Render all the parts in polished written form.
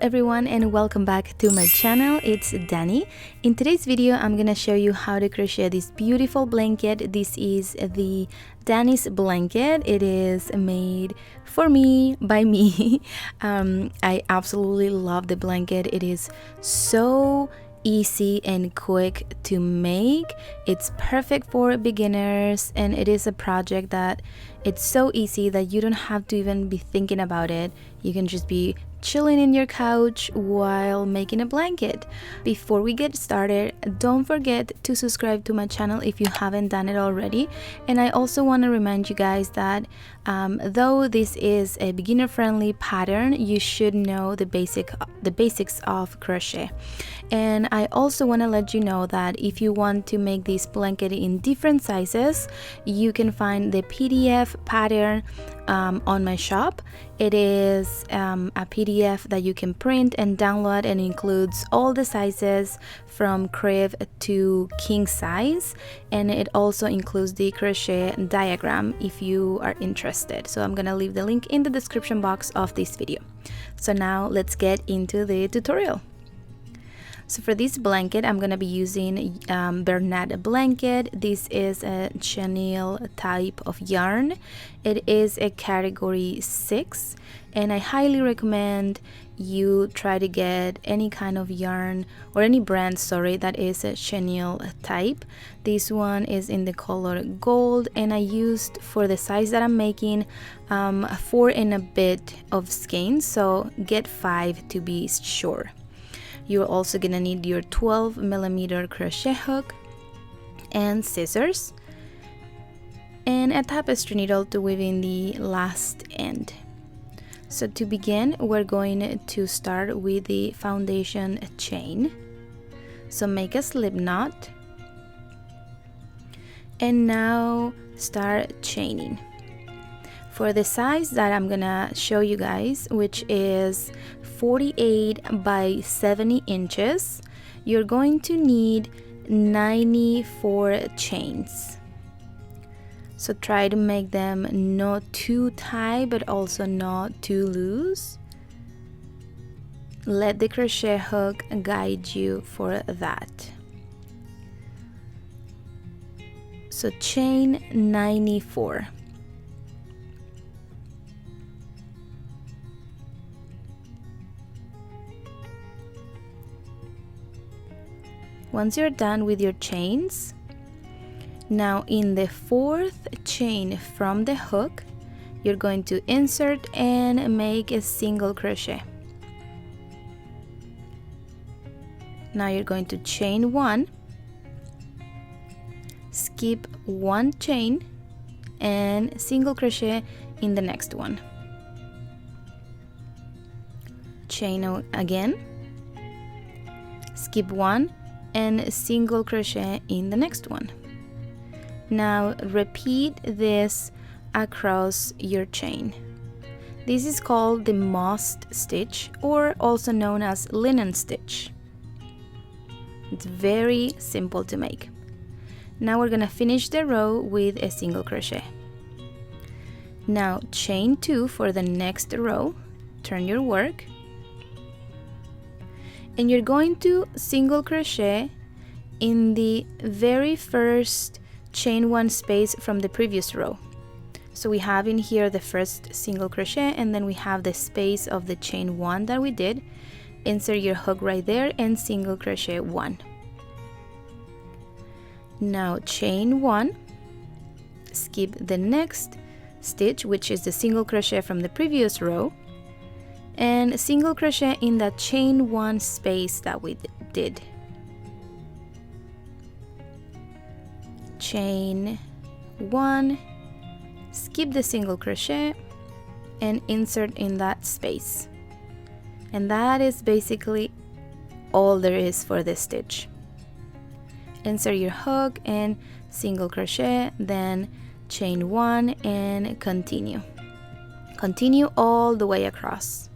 everyone and welcome back to my channel. It's Dani. In today's video I'm gonna show you how to crochet this beautiful blanket. This is the Dani's blanket. It is made for me by me. I absolutely love the blanket. It is so easy and quick to make. It's perfect for beginners, and it is a project that it's so easy that you don't have to even be thinking about it. You can just be chilling in your couch while making a blanket. Before we get started, don't forget to subscribe to my channel if you haven't done it already. And I also want to remind you guys that though this is a beginner friendly pattern, you should know the basics of crochet. And I also want to let you know that if you want to make this blanket in different sizes, you can find the PDF pattern on my shop. It is a PDF that you can print and download, and includes all the sizes from crib to king size, and it also includes the crochet diagram if you are interested. So I'm gonna leave the link in the description box of this video. So now let's get into the tutorial. So for this blanket, I'm gonna be using Bernat Blanket. This is a chenille type of yarn. It is a category 6, and I highly recommend you try to get any kind of yarn or any brand, that is a chenille type. This one is in the color gold, and I used, for the size that I'm making, 4 and a bit of skeins, so get 5 to be sure. You're also gonna need your 12mm crochet hook and scissors and a tapestry needle to weave in the last end. So to begin, we're going to start with the foundation chain. So make a slip knot and now start chaining. For the size that I'm gonna show you guys, which is 48 by 70 inches, you're going to need 94 chains. So try to make them not too tight but also not too loose. Let the crochet hook guide you for that. So chain 94. Once you're done with your chains, now in the 4th chain from the hook, you're going to insert and make a single crochet. Now you're going to chain 1, skip 1 chain, and single crochet in the next one. Chain again, skip 1, and single crochet in the next one. Now repeat this across your chain. This is called the mossed stitch, or also known as linen stitch. It's very simple to make. Now we're gonna finish the row with a single crochet. Now chain 2 for the next row, turn your work, and you're going to single crochet in the very first chain 1 space from the previous row. So we have in here the first single crochet, and then we have the space of the chain 1 that we did. Insert your hook right there and single crochet 1. Now chain 1, skip the next stitch, which is the single crochet from the previous row, and single crochet in that chain 1 space that we did. Chain 1, skip the single crochet and insert in that space. And that is basically all there is for this stitch. Insert your hook and single crochet, then chain 1 and continue. Continue all the way across.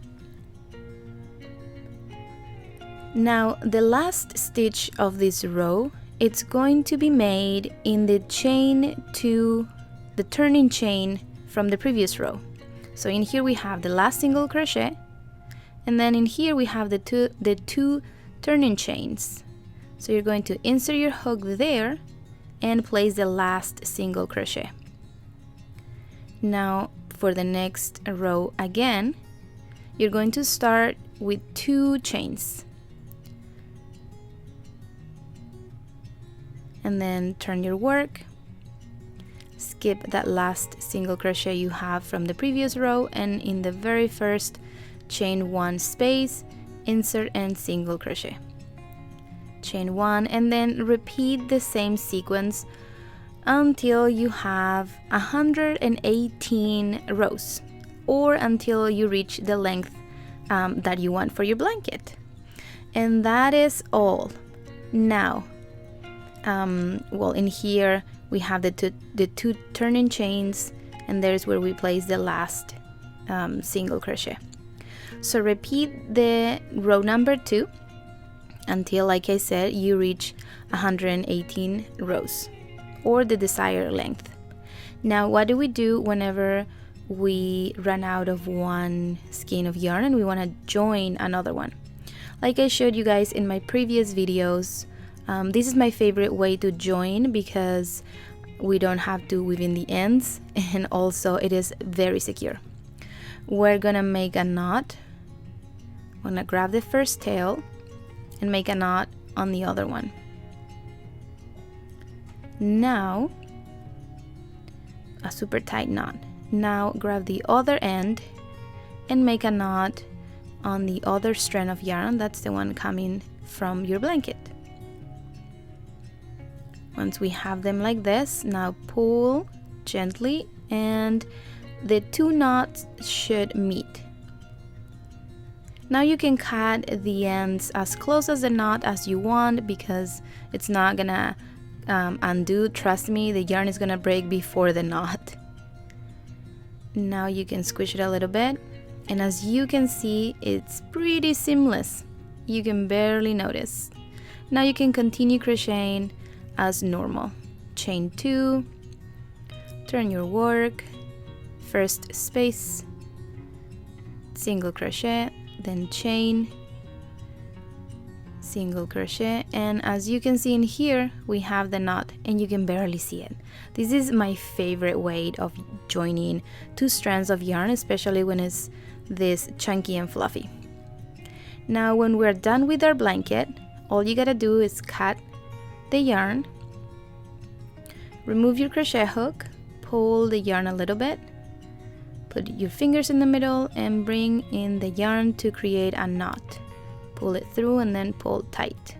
Now the last stitch of this row, it's going to be made in the chain 2, the turning chain from the previous row. So in here we have the last single crochet, And then in here we have the two turning chains. So you're going to insert your hook there and place the last single crochet. Now for the next row again, you're going to start with 2 chains. And then turn your work, skip that last single crochet you have from the previous row, and in the very first chain 1 space, insert and single crochet. Chain 1, and then repeat the same sequence until you have 118 rows, or until you reach the length that you want for your blanket. And that is all. Now well, in here we have the two turning chains, and there's where we place the last single crochet. So repeat the row number 2 until, like I said, you reach 118 rows or the desired length. Now what do we do whenever we run out of one skein of yarn and we want to join another one? Like I showed you guys in my previous videos, this is my favorite way to join because we don't have to weave in the ends, and also it is very secure. We're gonna make a knot. I'm gonna grab the first tail and make a knot on the other one. Now, a super tight knot. Now grab the other end and make a knot on the other strand of yarn. That's the one coming from your blanket. Once we have them like this, now pull gently and the 2 knots should meet. Now you can cut the ends as close as the knot as you want because it's not gonna undo. Trust me, the yarn is gonna break before the knot. Now you can squish it a little bit, and as you can see, it's pretty seamless. You can barely notice. Now you can continue crocheting as normal. Chain 2, turn your work, first space, single crochet, then chain, single crochet, and as you can see in here we have the knot and you can barely see it. This is my favorite way of joining 2 strands of yarn, especially when it's this chunky and fluffy. Now when we're done with our blanket, all you gotta do is cut the yarn, remove your crochet hook, pull the yarn a little bit, put your fingers in the middle and bring in the yarn to create a knot. Pull it through and then pull tight.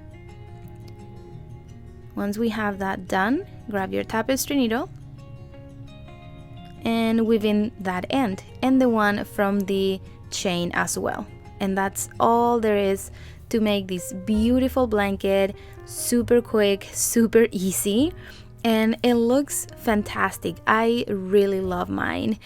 Once we have that done, grab your tapestry needle and weave in that end and the one from the chain as well. And that's all there is to make this beautiful blanket. Super quick, super easy, and it looks fantastic. I really love mine.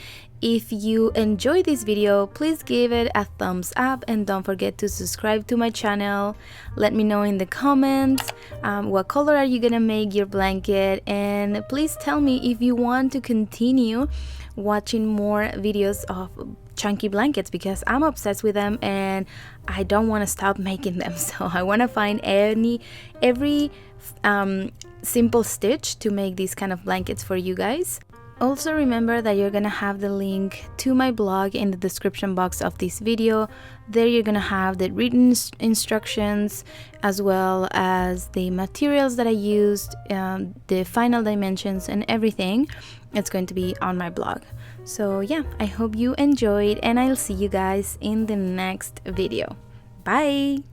If you enjoyed this video, please give it a thumbs up and don't forget to subscribe to my channel. Let me know in the comments what color are you gonna make your blanket, and please tell me if you want to continue watching more videos of chunky blankets because I'm obsessed with them and I don't want to stop making them. So I want to find every simple stitch to make these kind of blankets for you guys. Also remember that you're gonna have the link to my blog in the description box of this video. There you're gonna have the written instructions as well as the materials that I used, the final dimensions and everything. It's going to be on my blog. So yeah, I hope you enjoyed and I'll see you guys in the next video. Bye!